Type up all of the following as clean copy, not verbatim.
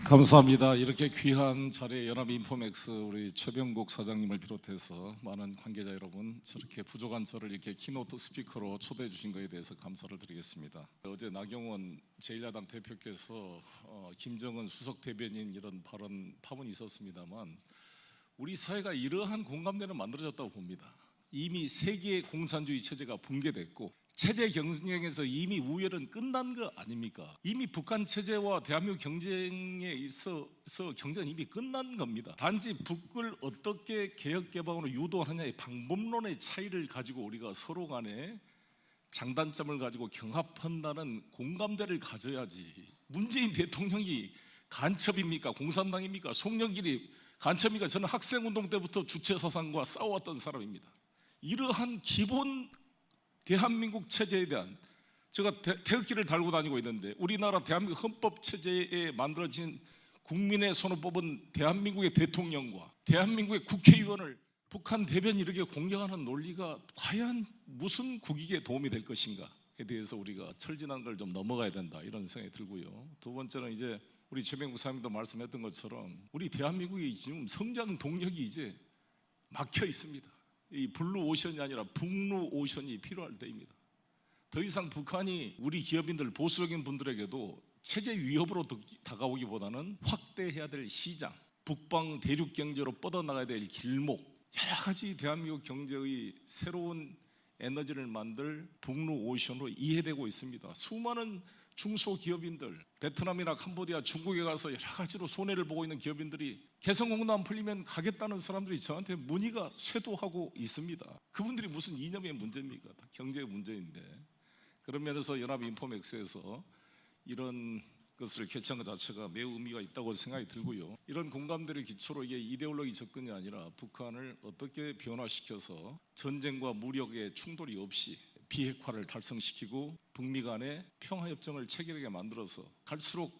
감사합니다. 이렇게 귀한 자리에 연합인포맥스 우리 최병국 사장님을 비롯해서 많은 관계자 여러분, 저렇게 부족한 저를 이렇게 키노트 스피커로 초대해 주신 것에 대해서 감사를 드리겠습니다. 어제 나경원 제1야당 대표께서 김정은 수석 대변인 이런 발언 파문이 있었습니다만, 우리 사회가 이러한 공감대는 만들어졌다고 봅니다. 이미 세계 공산주의 체제가 붕괴됐고 체제 경쟁에서 이미 우열은 끝난 거 아닙니까? 이미 북한 체제와 대한민국 경쟁에 있어서 경쟁은 이미 끝난 겁니다. 단지 북을 어떻게 개혁 개방으로 유도하느냐의 방법론의 차이를 가지고 우리가 서로 간에 장단점을 가지고 경합한다는 공감대를 가져야지. 문재인 대통령이 간첩입니까? 공산당입니까? 송영길이 간첩입니까? 저는 학생운동 때부터 주체사상과 싸워왔던 사람입니다. 이러한 기본 대한민국 체제에 대한, 제가 태극기를 달고 다니고 있는데 우리나라 대한민국 헌법 체제에 만들어진 국민의 손을 뽑은 대한민국의 대통령과 대한민국의 국회의원을 북한 대변인이 이렇게 공격하는 논리가 과연 무슨 국익에 도움이 될 것인가에 대해서 우리가 철진한 걸 좀 넘어가야 된다, 이런 생각이 들고요. 두 번째는 이제 우리 최병국 사장님도 말씀했던 것처럼 우리 대한민국이 지금 성장 동력이 이제 막혀 있습니다. 이 블루 오션이 아니라 북루 오션이 필요할 때입니다. 더 이상 북한이 우리 기업인들, 보수적인 분들에게도 체제 위협으로 다가오기보다는 확대해야 될 시장, 북방 대륙 경제로 뻗어나가야 될 길목, 여러 가지 대한민국 경제의 새로운 에너지를 만들 북루 오션으로 이해되고 있습니다. 수많은 중소기업인들, 베트남이나 캄보디아, 중국에 가서 여러 가지로 손해를 보고 있는 기업인들이 개성공단 안 풀리면 가겠다는 사람들이 저한테 문의가 쇄도하고 있습니다. 그분들이 무슨 이념의 문제입니까? 다 경제의 문제인데. 그런 면에서 연합인포맥스에서 이런 것을 개최한 것 자체가 매우 의미가 있다고 생각이 들고요. 이런 공감대를 기초로 이게 이데올로기 접근이 아니라 북한을 어떻게 변화시켜서 전쟁과 무력의 충돌이 없이 비핵화를 달성시키고 북미 간의 평화협정을 체결하게 만들어서 갈수록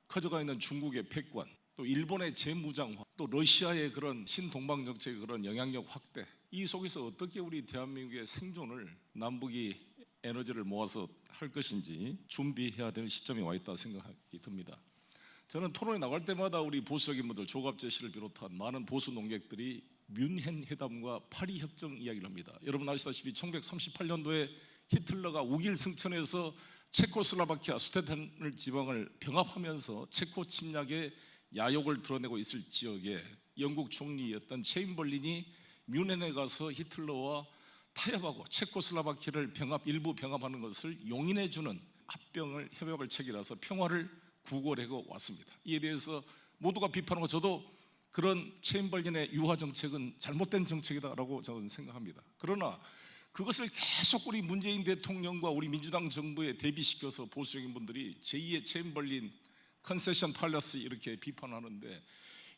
커져가 있는 중국의 패권, 또 일본의 재무장화, 또 러시아의 그런 신동방정책의 그런 영향력 확대, 이 속에서 어떻게 우리 대한민국의 생존을 남북이 에너지를 모아서 할 것인지 준비해야 될 시점이 와 있다 생각이 듭니다. 저는 토론에 나갈 때마다 우리 보수적인 분들, 조갑재 씨를 비롯한 많은 보수 논객들이 뮌헨 회담과 파리 협정 이야기를 합니다. 여러분 아시다시피 1938년도에 히틀러가 우길 승천해서 체코슬로바키아 수데텐 지방을 병합하면서 체코 침략의 야욕을 드러내고 있을 지역에 영국 총리였던 체인벌린이 뮌헨에 가서 히틀러와 타협하고 체코슬로바키아를 일부 병합하는 것을 용인해주는 협약을 체결해서 평화를 구걸하고 왔습니다. 이에 대해서 모두가 비판하고 저도 그런 체인벌린의 유화 정책은 잘못된 정책이다라고 저는 생각합니다. 그러나 그것을 계속 우리 문재인 대통령과 우리 민주당 정부에 대비시켜서 보수적인 분들이 제2의 체인벌린 컨세션 팔러스 이렇게 비판하는데,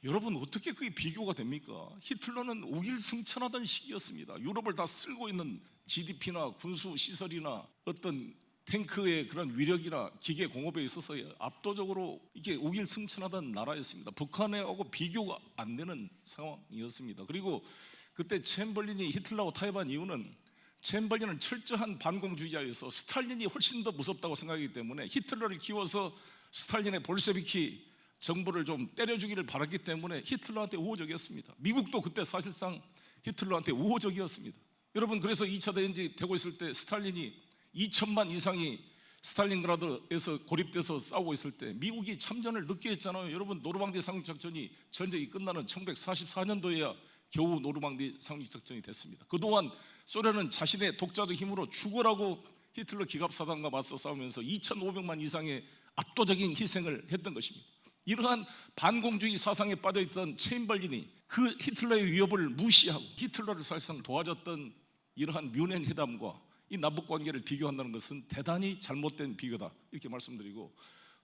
여러분 어떻게 그게 비교가 됩니까? 히틀러는 우길승천하던 시기였습니다. 유럽을 다 쓸고 있는 GDP나 군수 시설이나 어떤 탱크의 그런 위력이나 기계 공업에 있어서 압도적으로 이게 우길승천하던 나라였습니다. 북한하고 비교가 안 되는 상황이었습니다. 그리고 그때 챔벌린이 히틀러하고 타협한 이유는 챔벌린은 철저한 반공주의자여서 스탈린이 훨씬 더 무섭다고 생각하기 때문에 히틀러를 키워서 스탈린의 볼셰비키 정부를 좀 때려주기를 바랐기 때문에 히틀러한테 우호적이었습니다. 미국도 그때 사실상 히틀러한테 우호적이었습니다. 여러분, 그래서 2차 대전이 되고 있을 때 스탈린이 2천만 이상이 스탈린그라드에서 고립돼서 싸우고 있을 때 미국이 참전을 늦게 했잖아요. 여러분, 노르망디 상륙작전이 전쟁이 끝나는 1944년도에야 겨우 노르망디 상륙작전이 됐습니다. 그동안 소련은 자신의 독자적 힘으로 죽으라고 히틀러 기갑사단과 맞서 싸우면서 2,500만 이상의 압도적인 희생을 했던 것입니다. 이러한 반공주의 사상에 빠져있던 체인벌린이 그 히틀러의 위협을 무시하고 히틀러를 사실상 도와줬던 이러한 뮌헨 회담과 이 남북관계를 비교한다는 것은 대단히 잘못된 비교다, 이렇게 말씀드리고,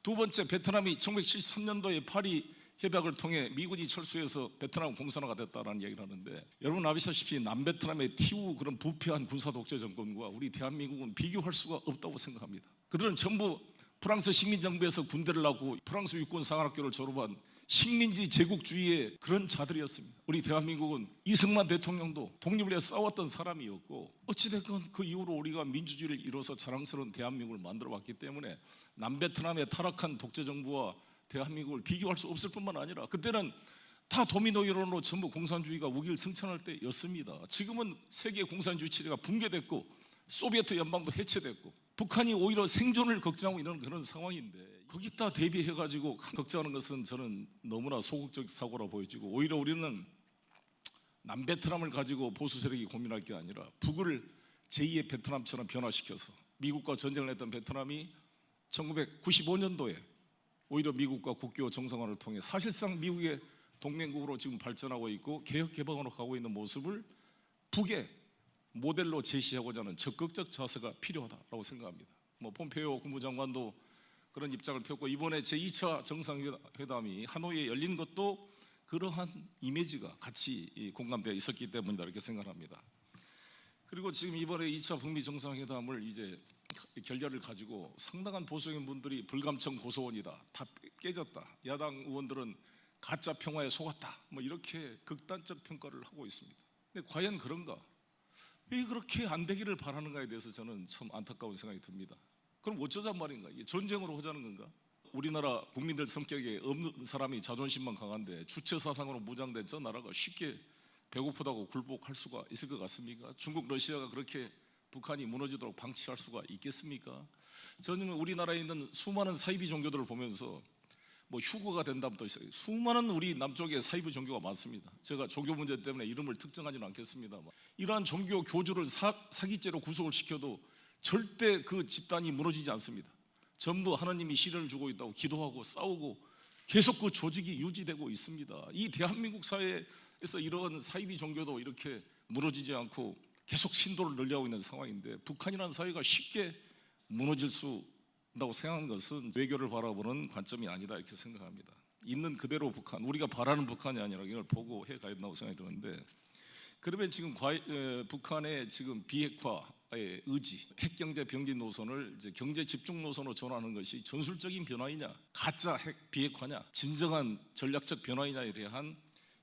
두 번째, 베트남이 1973년도에 파리 협약을 통해 미군이 철수해서 베트남 공산화가 됐다는 얘기를 하는데, 여러분 아시다시피 남베트남의 티우 그런 부패한 군사 독재 정권과 우리 대한민국은 비교할 수가 없다고 생각합니다. 그들은 전부 프랑스 식민정부에서 군대를 나고 프랑스 육군 상학교를 졸업한 식민지 제국주의의 그런 자들이었습니다. 우리 대한민국은 이승만 대통령도 독립을 위해 싸웠던 사람이었고, 어찌됐건 그 이후로 우리가 민주주의를 이뤄서 자랑스러운 대한민국을 만들어 왔기 때문에 남베트남의 타락한 독재정부와 대한민국을 비교할 수 없을 뿐만 아니라 그때는 다 도미노 이론으로 전부 공산주의가 우기를 승천할 때였습니다. 지금은 세계 공산주의 체제가 붕괴됐고 소비에트 연방도 해체됐고 북한이 오히려 생존을 걱정하고 있는 그런 상황인데 거기다 대비해가지고 걱정하는 것은 저는 너무나 소극적 사고라 보여지고 오히려 우리는 남베트남을 가지고 보수 세력이 고민할 게 아니라 북을 제2의 베트남처럼 변화시켜서 미국과 전쟁을 했던 베트남이 1995년도에 오히려 미국과 국교 정상화를 통해 사실상 미국의 동맹국으로 지금 발전하고 있고 개혁 개방으로 가고 있는 모습을 북의 모델로 제시하고자 하는 적극적 자세가 필요하다고 생각합니다. 폼페이오 국무장관도 그런 입장을 폈고 이번에 제2차 정상회담이 하노이에 열린 것도 그러한 이미지가 같이 공감되어 있었기 때문이다 이렇게 생각합니다. 그리고 지금 이번에 2차 북미 정상회담을 이제 결렬을 가지고 상당한 보수적인 분들이 불감청 고소원이다, 다 깨졌다, 야당 의원들은 가짜 평화에 속았다, 이렇게 극단적 평가를 하고 있습니다. 근데 과연 그런가? 왜 그렇게 안 되기를 바라는가에 대해서 저는 참 안타까운 생각이 듭니다. 그럼 어쩌잔 말인가? 이게 전쟁으로 하자는 건가? 우리나라 국민들 성격에 없는 사람이 자존심만 강한데 주체 사상으로 무장된 저 나라가 쉽게 배고프다고 굴복할 수가 있을 것 같습니까? 중국, 러시아가 그렇게 북한이 무너지도록 방치할 수가 있겠습니까? 저는 우리나라에 있는 수많은 사이비 종교들을 보면서 휴거가 된다부터 수많은 우리 남쪽에 사이비 종교가 많습니다. 제가 종교 문제 때문에 이름을 특정하지는 않겠습니다. 이러한 종교 교주를 사기죄로 구속을 시켜도 절대 그 집단이 무너지지 않습니다. 전부 하나님이 시련을 주고 있다고 기도하고 싸우고 계속 그 조직이 유지되고 있습니다. 이 대한민국 사회에서 이런 사이비 종교도 이렇게 무너지지 않고 계속 신도를 늘려가고 있는 상황인데 북한이라는 사회가 쉽게 무너질 수 있다고 생각하는 것은 외교를 바라보는 관점이 아니다 이렇게 생각합니다. 있는 그대로 북한, 우리가 바라는 북한이 아니라 이걸 보고 해가야 된다고 생각이 드는데 그러면 지금 북한의 지금 비핵화의 의지, 핵경제 병진 노선을 이제 경제 집중 노선으로 전환하는 것이 전술적인 변화이냐, 가짜 핵 비핵화냐, 진정한 전략적 변화이냐에 대한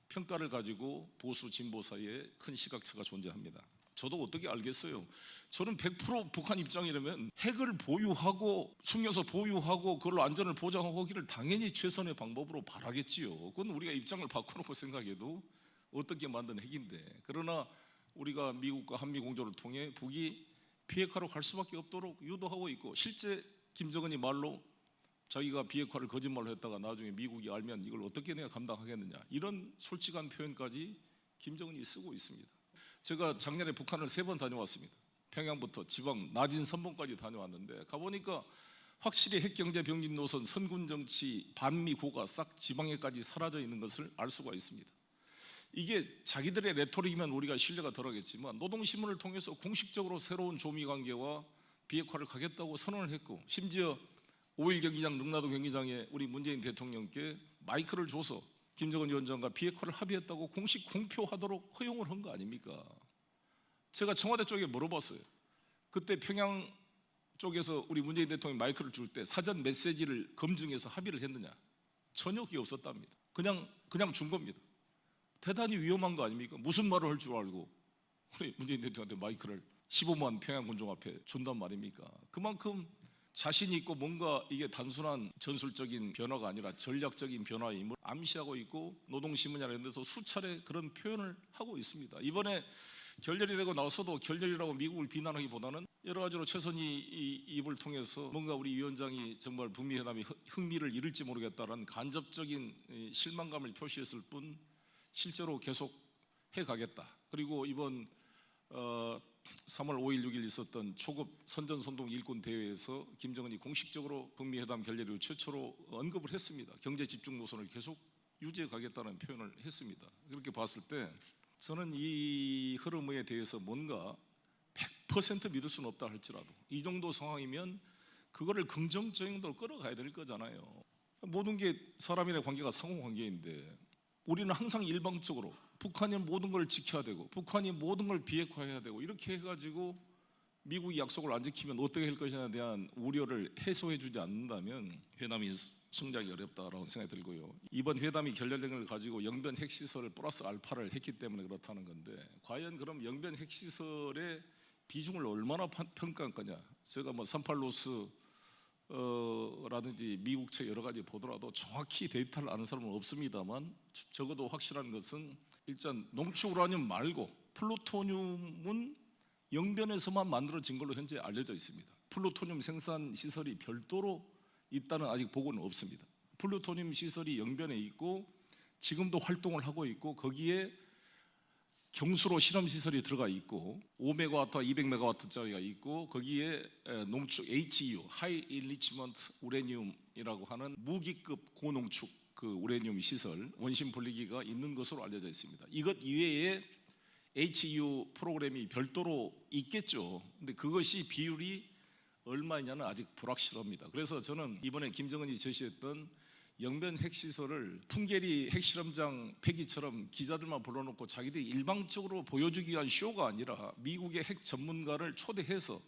평가를 가지고 보수 진보 사이에 큰 시각차가 존재합니다. 저도 어떻게 알겠어요? 저는 100% 북한 입장이라면 핵을 보유하고 숨겨서 보유하고 그걸로 안전을 보장하고 하기를 당연히 최선의 방법으로 바라겠지요. 그건 우리가 입장을 바꿔놓고 생각해도 어떻게 만든 핵인데, 그러나 우리가 미국과 한미 공조를 통해 북이 비핵화로 갈 수밖에 없도록 유도하고 있고, 실제 김정은이 말로 자기가 비핵화를 거짓말로 했다가 나중에 미국이 알면 이걸 어떻게 내가 감당하겠느냐, 이런 솔직한 표현까지 김정은이 쓰고 있습니다. 제가 작년에 북한을 3번 다녀왔습니다. 평양부터 지방 나진 선봉까지 다녀왔는데 가보니까 확실히 핵경제 병진 노선, 선군 정치, 반미 고가 싹 지방에까지 사라져 있는 것을 알 수가 있습니다. 이게 자기들의 레토릭이면 우리가 신뢰가 덜하겠지만 노동신문을 통해서 공식적으로 새로운 조미 관계와 비핵화를 가겠다고 선언을 했고, 심지어 5.1 경기장, 능라도 경기장에 우리 문재인 대통령께 마이크를 줘서 김정은 위원장과 비핵화를 합의했다고 공식 공표하도록 허용을 한 거 아닙니까? 제가 청와대 쪽에 물어봤어요. 그때 평양 쪽에서 우리 문재인 대통령이 마이크를 줄 때 사전 메시지를 검증해서 합의를 했느냐? 전혀 그게 없었답니다. 그냥 준 겁니다. 대단히 위험한 거 아닙니까? 무슨 말을 할 줄 알고 우리 문재인 대통령한테 마이크를 15만 평양 군종 앞에 준단 말입니까? 그만큼 자신 있고 뭔가 이게 단순한 전술적인 변화가 아니라 전략적인 변화임을 암시하고 있고, 노동신문이나 이런 데서 수차례 그런 표현을 하고 있습니다. 이번에 결렬이 되고 나서도 결렬이라고 미국을 비난하기보다는 여러 가지로 최선희 입을 통해서 뭔가 우리 위원장이 정말 북미 회담이 흥미를 잃을지 모르겠다라는 간접적인 실망감을 표시했을 뿐 실제로 계속 해가겠다. 그리고 이번 3월 5일 6일 있었던 초급 선전선동 일꾼 대회에서 김정은이 공식적으로 북미 회담 결렬 이후 최초로 언급을 했습니다. 경제 집중 노선을 계속 유지해 가겠다는 표현을 했습니다. 그렇게 봤을 때 저는 이 흐름에 대해서 뭔가 100% 믿을 수는 없다 할지라도 이 정도 상황이면 그거를 긍정적인 정도로 끌어가야 될 거잖아요. 모든 게 사람이랑 관계가 상호관계인데 우리는 항상 일방적으로 북한이 모든 걸 지켜야 되고 북한이 모든 걸 비핵화해야 되고 이렇게 해가지고 미국이 약속을 안 지키면 어떻게 할 것이냐에 대한 우려를 해소해 주지 않는다면 회담이 성장이 어렵다라고 생각이 들고요. 이번 회담이 결렬된 걸 가지고 영변 핵시설을 플러스 알파를 했기 때문에 그렇다는 건데, 과연 그럼 영변 핵시설의 비중을 얼마나 평가할 거냐. 제가 38 노스 라든지 미국체 여러 가지 보더라도 정확히 데이터를 아는 사람은 없습니다만 적어도 확실한 것은 일단 농축 우라늄 말고 플루토늄은 영변에서만 만들어진 걸로 현재 알려져 있습니다. 플루토늄 생산 시설이 별도로 있다는 아직 보고는 없습니다. 플루토늄 시설이 영변에 있고 지금도 활동을 하고 있고 거기에 경수로 실험 시설이 들어가 있고 5메가와트와 200메가와트짜리가 있고 거기에 농축 HEU 하이 인리치먼트 우레늄이라고 하는 무기급 고농축 그 우레늄 시설 원심 분리기가 있는 것으로 알려져 있습니다. 이것 이외에 HEU 프로그램이 별도로 있겠죠. 근데 그것이 비율이 얼마냐는 아직 불확실합니다. 그래서 저는 이번에 김정은이 제시했던 영변 핵시설을 풍계리 핵실험장 폐기처럼 기자들만 불러놓고 자기들이 일방적으로 보여주기 위한 쇼가 아니라 미국의 핵 전문가를 초대해서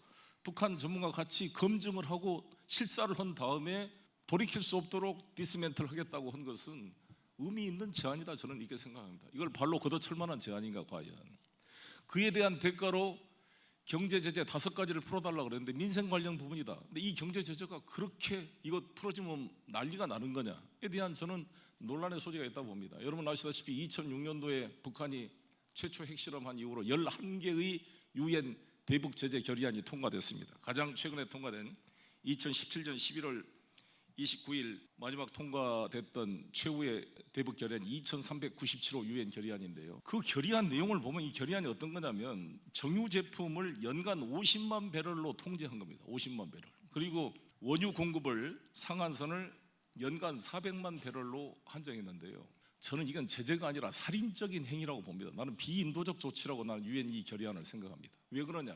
북한 전문가와 같이 검증을 하고 실사를 한 다음에 돌이킬 수 없도록 디스멘트를 하겠다고 한 것은 의미 있는 제안이다 저는 이렇게 생각합니다. 이걸 발로 걷어찰 만한 제안인가 과연. 그에 대한 대가로 경제 제재 5가지를 풀어달라고 그랬는데 민생 관련 부분이다. 근데 이 경제 제재가 그렇게 이거 풀어지면 난리가 나는 거냐에 대한 저는 논란의 소지가 있다고 봅니다. 여러분 아시다시피 2006년도에 북한이 최초 핵실험한 이후로 11개의 유엔 대북 제재 결의안이 통과됐습니다. 가장 최근에 통과된 2017년 11월 29일 마지막 통과됐던 최후의 대북 결의안 2397호 유엔 결의안인데요. 그 결의안 내용을 보면 이 결의안이 어떤 거냐면 정유 제품을 연간 50만 배럴로 통제한 겁니다. 50만 배럴. 그리고 원유 공급을 상한선을 연간 400만 배럴로 한정했는데요. 저는 이건 제재가 아니라 살인적인 행위라고 봅니다. 나는 비인도적 조치라고 나는 유엔 이 결의안을 생각합니다. 왜 그러냐?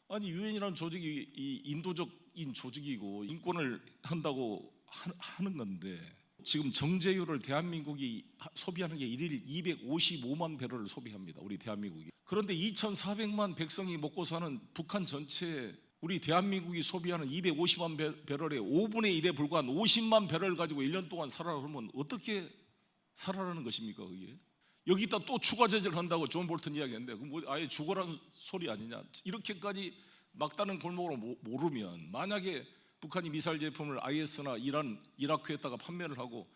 아니 유엔이라는 조직이 이 인도적인 조직이고 인권을 한다고 하는 건데 지금 정제유를 대한민국이 소비하는 게 일일 255만 배럴을 소비합니다. 우리 대한민국이. 그런데 2,400만 백성이 먹고 사는 북한 전체에 우리 대한민국이 소비하는 250만 배럴의 5분의 1에 불과한 50만 배럴 가지고 1년 동안 살아라 그러면 어떻게 살아라는 것입니까? 그게? 여기다 또 추가 제재를 한다고 존 볼턴 이야기했는데 그럼 뭐 아예 죽어라는 소리 아니냐? 이렇게까지 막다른 골목으로 모르면 만약에 북한이 미사일 제품을 IS나 이란, 이라크에다가 판매를 하고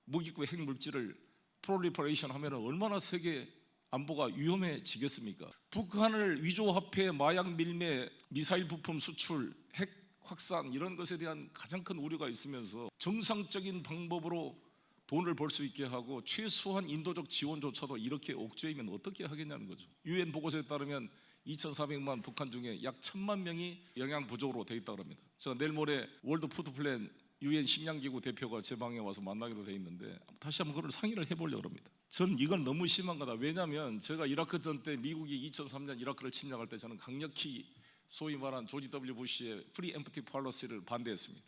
무기급 핵물질을 프롤리퍼레이션 하면 얼마나 세계 안보가 위험해지겠습니까? 북한을 위조화폐, 마약 밀매, 미사일 부품 수출, 핵 확산 이런 것에 대한 가장 큰 우려가 있으면서 정상적인 방법으로 돈을 벌 수 있게 하고 최소한 인도적 지원조차도 이렇게 옥죄이면 어떻게 하겠냐는 거죠. 유엔 보고서에 따르면 2,400만 북한 중에 약 1,000만 명이 영양 부족으로 돼 있다고 합니다. 제가 내일 모레 월드 푸드 플랜 유엔 식량기구 대표가 제 방에 와서 만나기로 돼 있는데 다시 한번 그걸 상의를 해보려고 합니다. 전 이건 너무 심한 거다. 왜냐하면 제가 이라크전 때 미국이 2003년 이라크를 침략할 때 저는 강력히 소위 말한 조지 W 부시의 프리 엠프티 팔러시를 반대했습니다.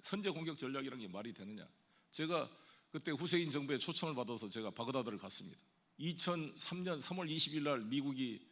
선제 공격 전략이라는 게 말이 되느냐. 제가 그때 후세인 정부의 초청을 받아서 제가 바그다드를 갔습니다. 2003년 3월 20일 날 미국이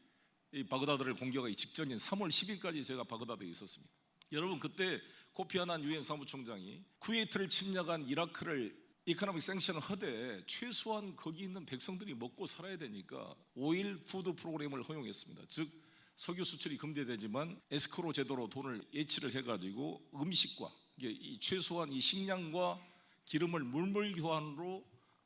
이 바그다드를 공격하기 직전인 3월 10일까지 제가 바그다드에 있었습니다. 여러분 그때 코피 아난 유엔 사무총장이 쿠웨이트를 침략한 이라크를 이코노믹 생션을 하되 최소한 거기 있는 백성들이 먹고 살아야 되니까 오일 푸드 프로그램을 허용했습니다. 즉 석유 수출이 금지되지만 에스크로 제도로 돈을 예치를 해가지고 음식과 이 최소한 이 식량과 기름을 물물 교환으로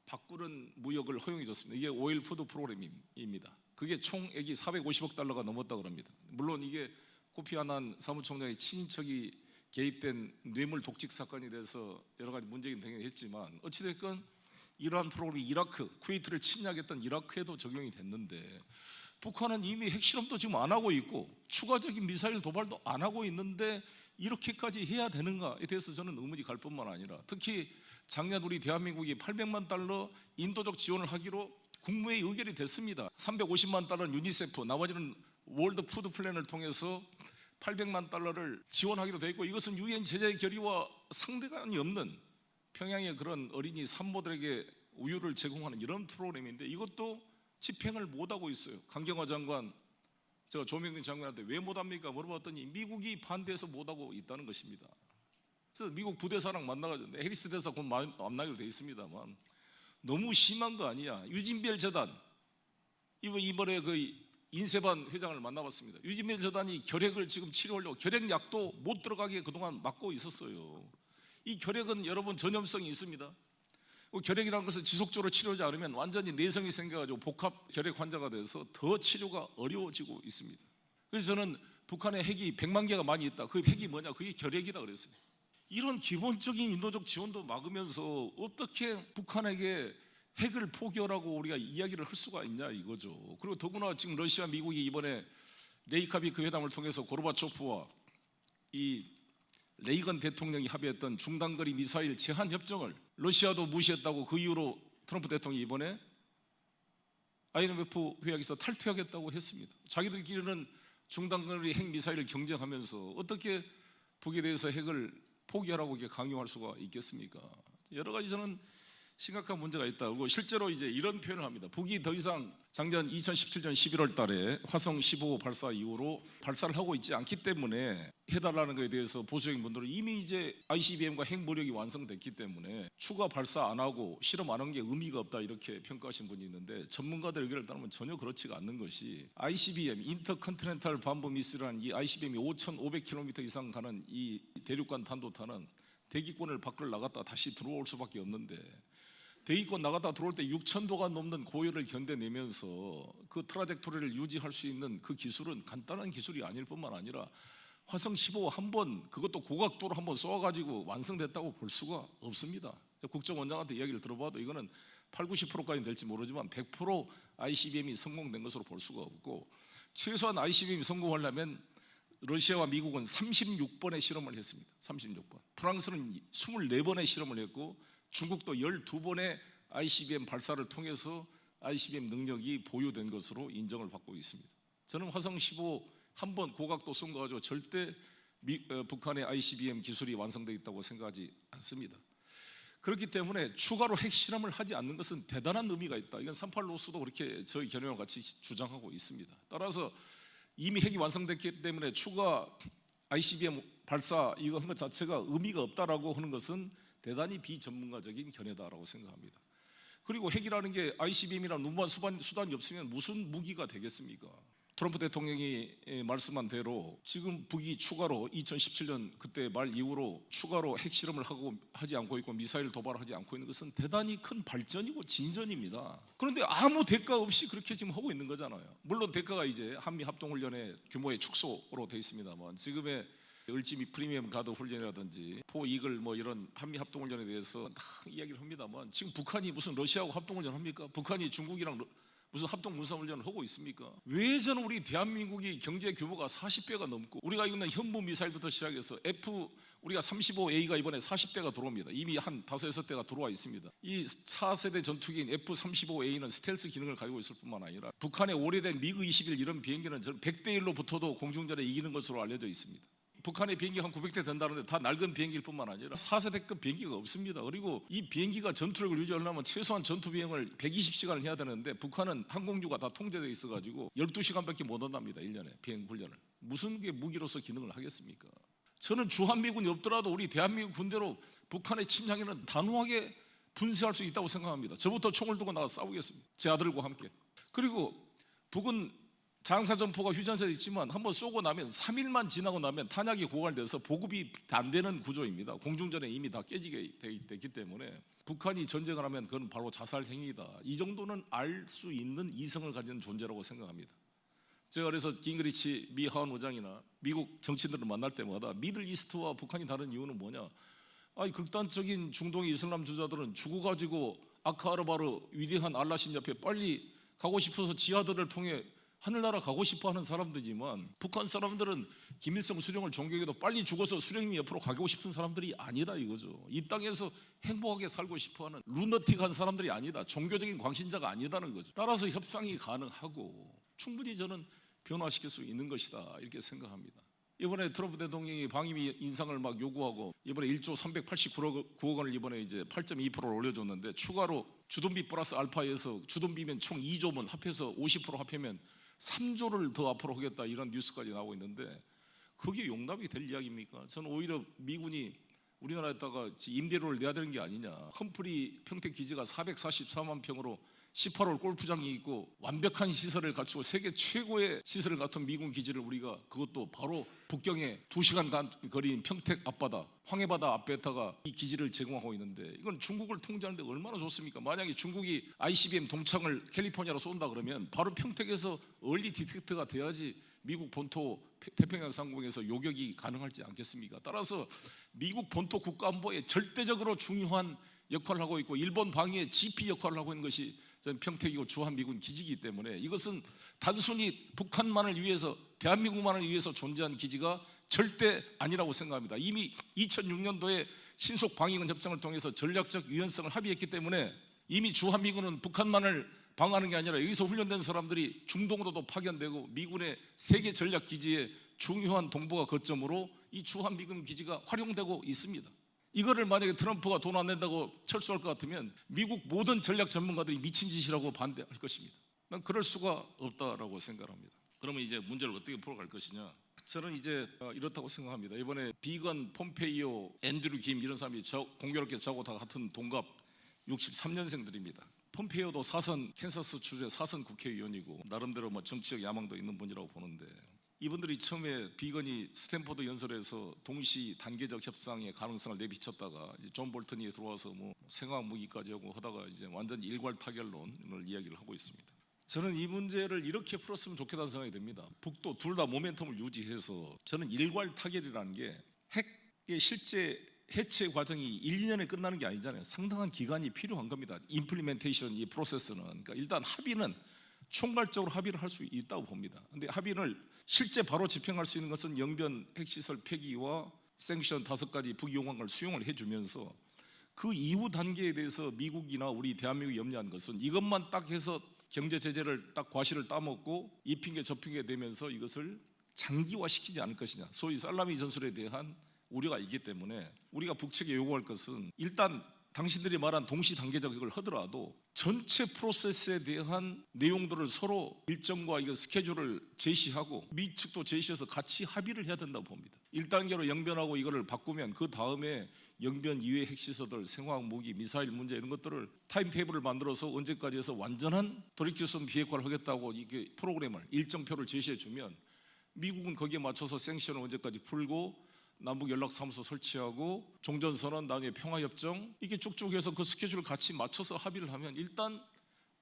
바꾸는 무역을 허용해 줬습니다. 이게 오일 푸드 프로그램입니다. 그게 총액이 450억 달러가 넘었다고 합니다. 물론 이게 코피 아난 사무총장의 친인척이 개입된 뇌물 독직 사건이 돼서 여러 가지 문제긴 당연히 했지만 어찌됐건 이러한 프로그램이 이라크, 쿠웨이트를 침략했던 이라크에도 적용이 됐는데 북한은 이미 핵실험도 지금 안 하고 있고 추가적인 미사일 도발도 안 하고 있는데 이렇게까지 해야 되는가에 대해서 저는 의문이 갈 뿐만 아니라 특히 작년 우리 대한민국이 800만 달러 인도적 지원을 하기로 국무회의 의결이 됐습니다. 350만 달러는 유니세프, 나머지는 월드 푸드 플랜을 통해서 800만 달러를 지원하기로 돼 있고 이것은 유엔 제재 결의와 상대관이 없는 평양의 그런 어린이 산모들에게 우유를 제공하는 이런 프로그램인데 이것도 집행을 못하고 있어요. 강경화 장관, 제가 조명균 장관한테 왜 못합니까? 물어봤더니 미국이 반대해서 못하고 있다는 것입니다. 그래서 미국 부대사랑 만나가지고 해리스 대사 곧 만나기로 돼 있습니다만 너무 심한 거 아니야. 유진별 재단 이번에 그 인세반 회장을 만나봤습니다. 유진별 재단이 결핵을 지금 치료하려고 결핵약도 못 들어가게 그동안 막고 있었어요. 이 결핵은 여러분 전염성이 있습니다. 결핵이라는 것은 지속적으로 치료하지 않으면 완전히 내성이 생겨가지고 복합 결핵 환자가 돼서 더 치료가 어려워지고 있습니다. 그래서 저는 북한에 핵이 100만 개가 많이 있다. 그 핵이 뭐냐? 그게 결핵이다 그랬어요. 이런 기본적인 인도적 지원도 막으면서 어떻게 북한에게 핵을 포기하라고 우리가 이야기를 할 수가 있냐 이거죠. 그리고 더구나 지금 러시아, 미국이 이번에 레이카비크 회담을 통해서 고르바초프와 이 레이건 대통령이 합의했던 중단거리 미사일 제한 협정을 러시아도 무시했다고 그 이후로 트럼프 대통령이 이번에 IMF 회의에서 탈퇴하겠다고 했습니다. 자기들끼리는 중단거리 핵 미사일을 경쟁하면서 어떻게 북에 대해서 핵을 포기하라고 이렇게 강요할 수가 있겠습니까? 여러 가지 저는 심각한 문제가 있다. 그리고 실제로 이제 이런 표현을 합니다. 북이 더 이상 작년 2017년 11월 달에 화성 15 발사 이후로 발사를 하고 있지 않기 때문에 해달라는 것에 대해서 보수적인 분들은 이미 이제 ICBM과 핵무력이 완성됐기 때문에 추가 발사 안 하고 실험 안 한 게 의미가 없다 이렇게 평가하신 분이 있는데 전문가들 의견을 따르면 전혀 그렇지가 않는 것이 ICBM 인터컨티넨탈 반부 미사일이라는 이 ICBM이 5,500km 이상 가는 이 대륙간 탄도탄은 대기권을 밖을 나갔다 다시 들어올 수밖에 없는데 대기권 나갔다 들어올 때 6,000도가 넘는 고열을 견뎌내면서 그 트라젝토리를 유지할 수 있는 그 기술은 간단한 기술이 아닐 뿐만 아니라 화성 15 한 번 그것도 고각도로 한번 쏘아가지고 완성됐다고 볼 수가 없습니다. 국정원장한테 이야기를 들어봐도 이거는 80~90%까지 될지 모르지만 100% ICBM이 성공된 것으로 볼 수가 없고 최소한 ICBM이 성공하려면 러시아와 미국은 36번의 실험을 했습니다. 36번. 프랑스는 24번의 실험을 했고 중국도 12번의 ICBM 발사를 통해서 ICBM 능력이 보유된 것으로 인정을 받고 있습니다. 저는 화성 15 한 번 고각도 쏜 거 가지고 절대 북한의 ICBM 기술이 완성되어 있다고 생각하지 않습니다. 그렇기 때문에 추가로 핵 실험을 하지 않는 것은 대단한 의미가 있다. 이건 38로스도 그렇게 저희 견해와 같이 주장하고 있습니다. 따라서 이미 핵이 완성됐기 때문에 추가 ICBM 발사 이거 한 것 자체가 의미가 없다라고 하는 것은 대단히 비전문가적인 견해다라고 생각합니다. 그리고 핵이라는 게 ICBM이라는 운반 수단이 없으면 무슨 무기가 되겠습니까? 트럼프 대통령이 말씀한 대로 지금 북이 추가로 2017년 그때 말 이후로 추가로 핵실험을 하지 않고 있고 미사일 도발하지 않고 있는 것은 대단히 큰 발전이고 진전입니다. 그런데 아무 대가 없이 그렇게 지금 하고 있는 거잖아요. 물론 대가가 이제 한미 합동훈련의 규모의 축소로 되어 있습니다만 지금의 을지미 프리미엄 가드 훈련이라든지 포 이글 뭐 이런 한미 합동훈련에 대해서 다 이야기를 합니다만 지금 북한이 무슨 러시아하고 합동훈련 합니까? 북한이 중국이랑 무슨 합동 군사훈련을 하고 있습니까? 왜 저는 우리 대한민국이 경제 규모가 40배가 넘고 우리가 있는 현무 미사일부터 시작해서 우리가 35A가 이번에 40대가 들어옵니다. 이미 한 5~6대가 들어와 있습니다. 이 4세대 전투기인 F-35A는 스텔스 기능을 가지고 있을 뿐만 아니라 북한의 오래된 미그 21 이런 비행기는 100대1로 붙어도 공중전에 이기는 것으로 알려져 있습니다. 북한의 비행기 한 900대 된다는데 다 낡은 비행기일 뿐만 아니라 4세대급 비행기가 없습니다. 그리고 이 비행기가 전투력을 유지하려면 최소한 전투 비행을 120시간을 해야 되는데 북한은 항공유가 다 통제되어 있어가지고 12시간밖에 못 한답니다. 1년에 비행 훈련을. 무슨 게 무기로서 기능을 하겠습니까? 저는 주한미군이 없더라도 우리 대한민국 군대로 북한의 침략에는 단호하게 분쇄할 수 있다고 생각합니다. 저부터 총을 들고 나가 싸우겠습니다. 제 아들과 함께. 그리고 북은 장사전포가 휴전선에 있지만 한번 쏘고 나면 3일만 지나고 나면 탄약이 고갈돼서 보급이 안 되는 구조입니다. 공중전에 이미 다 깨지게 됐기 때문에 북한이 전쟁을 하면 그건 바로 자살 행위다. 이 정도는 알 수 있는 이성을 가진 존재라고 생각합니다. 제가 그래서 깅그리치 미 하원 의장이나 미국 정치인들을 만날 때마다 미들 이스트와 북한이 다른 이유는 뭐냐? 극단적인 중동의 이슬람 주자들은 죽어가지고 아크아르바르 위대한 알라신 옆에 빨리 가고 싶어서 지하들을 통해 하늘나라 가고 싶어하는 사람들이지만 북한 사람들은 김일성 수령을 존경해도 빨리 죽어서 수령님 옆으로 가고 싶은 사람들이 아니다 이거죠. 이 땅에서 행복하게 살고 싶어하는 루너틱한 사람들이 아니다. 종교적인 광신자가 아니다는 거죠. 따라서 협상이 가능하고 충분히 저는 변화시킬 수 있는 것이다 이렇게 생각합니다. 이번에 트럼프 대통령이 방위비 인상을 막 요구하고 이번에 1조 389억 원을 이번에 이제 8.2%를 올려줬는데 추가로 주둔비 플러스 알파에서 주둔비면 총 2조면 합해서 50% 합하면 3조를 더 앞으로 하겠다 이런 뉴스까지 나오고 있는데 그게 용납이 될 이야기입니까? 저는 오히려 미군이 우리나라에다가 임대료를 내야 되는 게 아니냐. 험프리 평택 기지가 444만 평으로 18홀 골프장이 있고 완벽한 시설을 갖추고 세계 최고의 시설을 갖춘 미군 기지를 우리가 그것도 바로 북경에 2시간 거리인 평택 앞바다 황해바다 앞에다가 이 기지를 제공하고 있는데 이건 중국을 통제하는데 얼마나 좋습니까? 만약에 중국이 ICBM 동창을 캘리포니아로 쏜다 그러면 바로 평택에서 얼리 디텍트가 돼야지 미국 본토 태평양 상공에서 요격이 가능하지 않겠습니까? 따라서 미국 본토 국가안보에 절대적으로 중요한 역할을 하고 있고 일본 방위의 GP 역할을 하고 있는 것이 저는 평택이고 주한미군 기지이기 때문에 이것은 단순히 북한만을 위해서 대한민국만을 위해서 존재한 기지가 절대 아니라고 생각합니다. 이미 2006년도에 신속 방위군 협상을 통해서 전략적 유연성을 합의했기 때문에 이미 주한미군은 북한만을 방어하는 게 아니라 여기서 훈련된 사람들이 중동으로도 파견되고 미군의 세계 전략 기지의 중요한 동북아 거점으로 이 주한미군 기지가 활용되고 있습니다. 이거를 만약에 트럼프가 돈 안 낸다고 철수할 것 같으면 미국 모든 전략 전문가들이 미친 짓이라고 반대할 것입니다. 난 그럴 수가 없다라고 생각합니다. 그러면 이제 문제를 어떻게 풀어갈 것이냐? 저는 이제 이렇다고 생각합니다. 이번에 비건, 폼페이오, 앤드류 김 이런 사람이 공교롭게 저하고 다 같은 동갑 63년생들입니다. 폼페이오도 사선 캔사스 주재 사선 국회의원이고 나름대로 뭐 정치적 야망도 있는 분이라고 보는데 이분들이 처음에 비건이 스탠포드 연설에서 동시 단계적 협상의 가능성을 내비쳤다가 존 볼턴이 들어와서 뭐 생화학 무기까지 하고 하다가 이제 완전 일괄 타결론을 이야기를 하고 있습니다. 저는 이 문제를 이렇게 풀었으면 좋겠다는 생각이 듭니다. 북도 둘 다 모멘텀을 유지해서 저는 일괄 타결이라는 게 핵의 실제 해체 과정이 1, 2년에 끝나는 게 아니잖아요. 상당한 기간이 필요한 겁니다. 임플리멘테이션 이 프로세스는 그러니까 일단 합의는 총괄적으로 합의를 할 수 있다고 봅니다. 근데 합의를 실제 바로 집행할 수 있는 것은 영변 핵시설 폐기와 생션 5가지 북이용항을 수용을 해주면서 그 이후 단계에 대해서 미국이나 우리 대한민국이 염려한 것은 이것만 딱 해서 경제 제재를 딱 과실을 따먹고 이 핑계 저 핑계 대면서 이것을 장기화시키지 않을 것이냐, 소위 살라미 전술에 대한 우려가 있기 때문에 우리가 북측에 요구할 것은 일단 당신들이 말한 동시 단계적 이걸 하더라도 전체 프로세스에 대한 내용들을 서로 일정과 이거 스케줄을 제시하고 미 측도 제시해서 같이 합의를 해야 된다고 봅니다. 1단계로 영변하고 이거를 바꾸면 그 다음에 영변 이외의 핵시설들, 생화학 무기, 미사일 문제 이런 것들을 타임테이블을 만들어서 언제까지 해서 완전한 돌이킬 수 없는 비핵화를 하겠다고 이게 프로그램을 일정표를 제시해 주면 미국은 거기에 맞춰서 생션을 언제까지 풀고 남북 연락사무소 설치하고 종전선언, 나중에 평화협정 이게 쭉쭉 해서 그 스케줄을 같이 맞춰서 합의를 하면 일단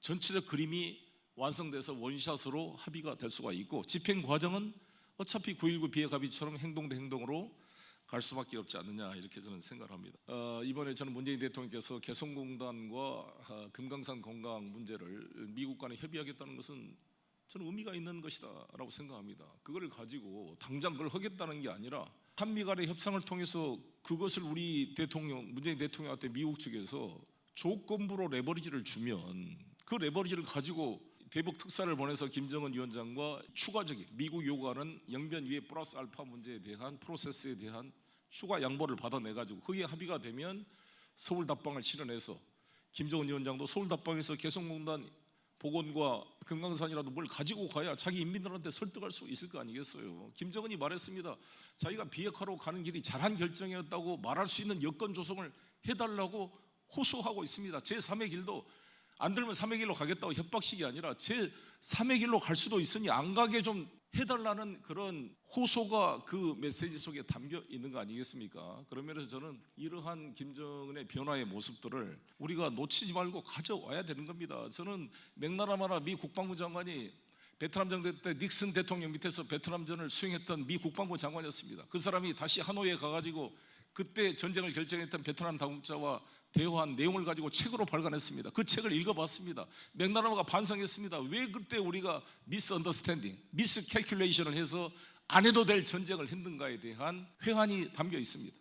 전체적 그림이 완성돼서 원샷으로 합의가 될 수가 있고 집행 과정은 어차피 9.19 비핵 합의처럼 행동 대 행동으로 갈 수밖에 없지 않느냐 이렇게 저는 생각을 합니다. 이번에 저는 문재인 대통령께서 개성공단과 금강산 건강 문제를 미국 간에 협의하겠다는 것은 저는 의미가 있는 것이다 라고 생각합니다. 그걸 가지고 당장 그걸 하겠다는 게 아니라 한미 간의 협상을 통해서 그것을 우리 대통령, 문재인 대통령한테 미국 측에서 조건부로 레버리지를 주면 그 레버리지를 가지고 대북 특사를 보내서 김정은 위원장과 추가적인 미국 요구하는 영변 위에 플러스 알파 문제에 대한 프로세스에 대한 추가 양보를 받아내가지고 그게 합의가 되면 서울 답방을 실현해서 김정은 위원장도 서울 답방에서 개성공단 복원과 금강산이라도 뭘 가지고 가야 자기 인민들한테 설득할 수 있을 거 아니겠어요. 김정은이 말했습니다. 자기가 비핵화로 가는 길이 잘한 결정이었다고 말할 수 있는 여건 조성을 해달라고 호소하고 있습니다. 제3의 길도 안 들면 3의 길로 가겠다고 협박식이 아니라 제3의 길로 갈 수도 있으니 안 가게 좀 해달라는 그런 호소가 그 메시지 속에 담겨 있는 거 아니겠습니까? 그런 면에서 저는 이러한 김정은의 변화의 모습들을 우리가 놓치지 말고 가져와야 되는 겁니다. 저는 맥나라마나 미 국방부 장관이 베트남전 때 닉슨 대통령 밑에서 베트남전을 수행했던 미 국방부 장관이었습니다. 그 사람이 다시 하노이에 가가지고 그때 전쟁을 결정했던 베트남 당국자와 대화한 내용을 가지고 책으로 발간했습니다. 그 책을 읽어봤습니다. 맥나라마가 반성했습니다. 왜 그때 우리가 미스 언더스탠딩, 미스 캘큘레이션을 해서 안 해도 될 전쟁을 했는가에 대한 회한이 담겨 있습니다.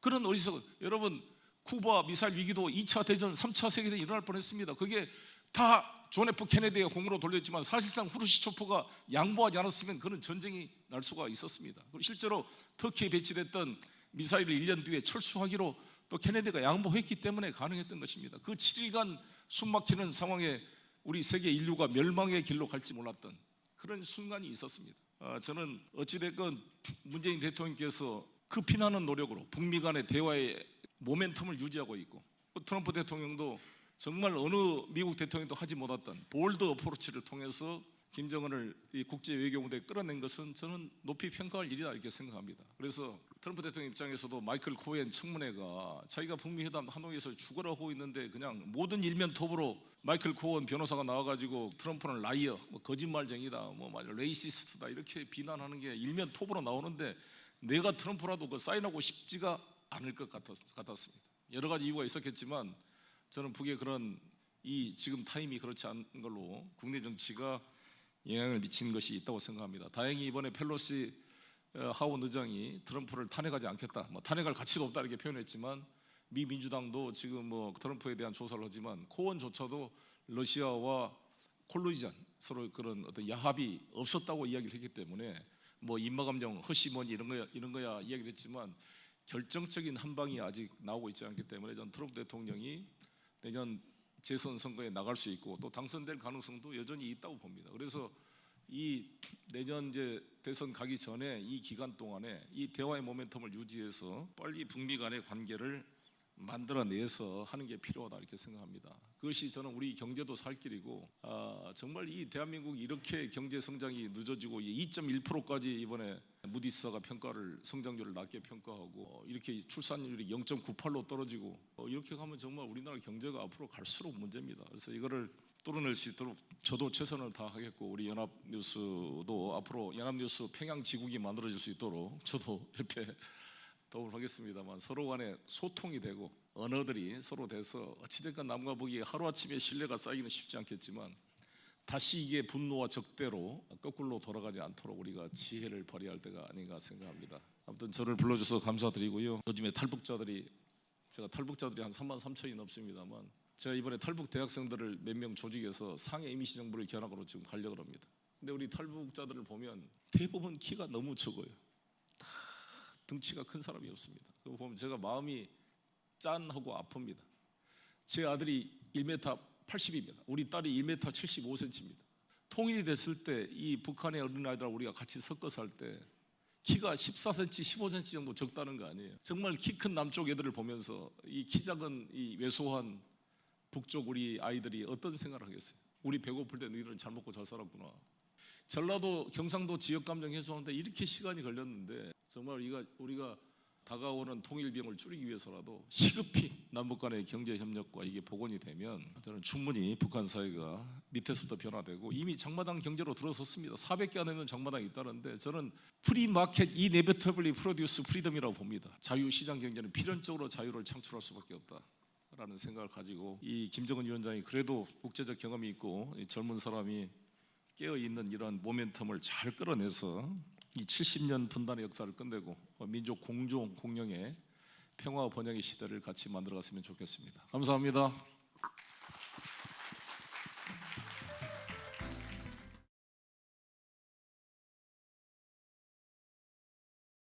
그런 어리석은, 여러분 쿠바 미사일 위기도 2차 대전, 3차 세계대전이 일어날 뻔했습니다. 그게 다 존 F 케네디가 공으로 돌렸지만 사실상 후르시초프가 양보하지 않았으면 그런 전쟁이 날 수가 있었습니다. 그리고 실제로 터키에 배치됐던 미사일을 1년 뒤에 철수하기로 또 케네디가 양보했기 때문에 가능했던 것입니다. 그 7일간 숨막히는 상황에 우리 세계 인류가 멸망의 길로 갈지 몰랐던 그런 순간이 있었습니다. 저는 어찌됐건 문재인 대통령께서 그 피나는 노력으로 북미 간의 대화의 모멘텀을 유지하고 있고 트럼프 대통령도 정말 어느 미국 대통령도 하지 못했던 볼드 어프로치를 통해서 김정은을 이 국제 외교 무대에 끌어낸 것은 저는 높이 평가할 일이다 이렇게 생각합니다. 그래서 트럼프 대통령 입장에서도 마이클 코엔 청문회가 자기가 북미 회담 하노이에서 죽으라고 있는데 그냥 모든 일면 톱으로 마이클 코엔 변호사가 나와가지고 트럼프는 라이어, 뭐 거짓말쟁이다, 뭐 레이시스트다 이렇게 비난하는 게 일면 톱으로 나오는데 내가 트럼프라도 그 사인하고 싶지가 않을 것 같았습니다. 여러 가지 이유가 있었겠지만 저는 북의 그런 이 지금 타임이 그렇지 않은 걸로 국내 정치가 영향을 미친 것이 있다고 생각합니다. 다행히 이번에 펠로시 하원 의장이 트럼프를 탄핵하지 않겠다, 뭐 탄핵할 가치가 없다 이렇게 표현했지만 미 민주당도 지금 뭐 트럼프에 대한 조사를 하지만 코언조차도 러시아와 콜루전 서로 그런 어떤 야합이 없었다고 이야기를 했기 때문에 뭐 인마감정 허시머니 이런 거야 이야기를 했지만 결정적인 한 방이 아직 나오고 있지 않기 때문에 저는 트럼프 대통령이 내년 재선 선거에 나갈 수 있고 또 당선될 가능성도 여전히 있다고 봅니다. 그래서 이 내년 이제 대선 가기 전에 이 기간 동안에 이 대화의 모멘텀을 유지해서 빨리 북미 간의 관계를 만들어내서 하는 게 필요하다 이렇게 생각합니다. 그것이 저는 우리 경제도 살 길이고 정말 이 대한민국이 이렇게 경제 성장이 늦어지고 2.1%까지 이번에 무디스가 평가를 성장률을 낮게 평가하고 이렇게 출산율이 0.98로 떨어지고 이렇게 가면 정말 우리나라 경제가 앞으로 갈수록 문제입니다. 그래서 이거를 뚫어낼 수 있도록 저도 최선을 다하겠고 우리 연합뉴스도 앞으로 연합뉴스 평양지국이 만들어질 수 있도록 저도 옆에 도움을 하겠습니다만 서로 간에 소통이 되고 언어들이 서로 돼서 어찌됐건 남과 북이 하루아침에 신뢰가 쌓이기는 쉽지 않겠지만 다시 이게 분노와 적대로 거꾸로 돌아가지 않도록 우리가 지혜를 발휘할 때가 아닌가 생각합니다. 아무튼 저를 불러줘서 감사드리고요. 요즘에 제가 탈북자들이 한 3만 3천이 넘습니다만 제가 이번에 탈북 대학생들을 몇 명 조직해서 상해 임시정부를 견학으로 지금 가려고 합니다. 근데 우리 탈북자들을 보면 대부분 키가 너무 적어요. 다 등치가 큰 사람이 없습니다. 그거 보면 제가 마음이 짠하고 아픕니다. 제 아들이 1m 80입니다. 우리 딸이 1m 75cm입니다. 통일이 됐을 때 이 북한의 어린아이들하고 우리가 같이 섞어 살 때 키가 14cm, 15cm 정도 적다는 거 아니에요. 정말 키 큰 남쪽 애들을 보면서 이 키 작은 이 왜소한 북쪽 우리 아이들이 어떤 생각을 하겠어요? 우리 배고플 때 너희들은 잘 먹고 잘 살았구나. 전라도, 경상도 지역 감정 해소하는데 이렇게 시간이 걸렸는데 정말 우리가 다가오는 통일비용을 줄이기 위해서라도 시급히 남북 간의 경제 협력과 이게 복원이 되면 저는 충분히 북한 사회가 밑에서부터 변화되고 이미 장마당 경제로 들어섰습니다. 400개 안에 있는 장마당이 있다는데 저는 프리마켓 이네비터블리 프로듀스 프리덤이라고 봅니다. 자유시장 경제는 필연적으로 자유를 창출할 수밖에 없다라는 생각을 가지고 이 김정은 위원장이 그래도 국제적 경험이 있고 이 젊은 사람이 깨어있는 이런 모멘텀을 잘 끌어내서 이 70년 분단의 역사를 끝내고 민족 공존 공영의 평화 번영의 시대를 같이 만들어갔으면 좋겠습니다. 감사합니다.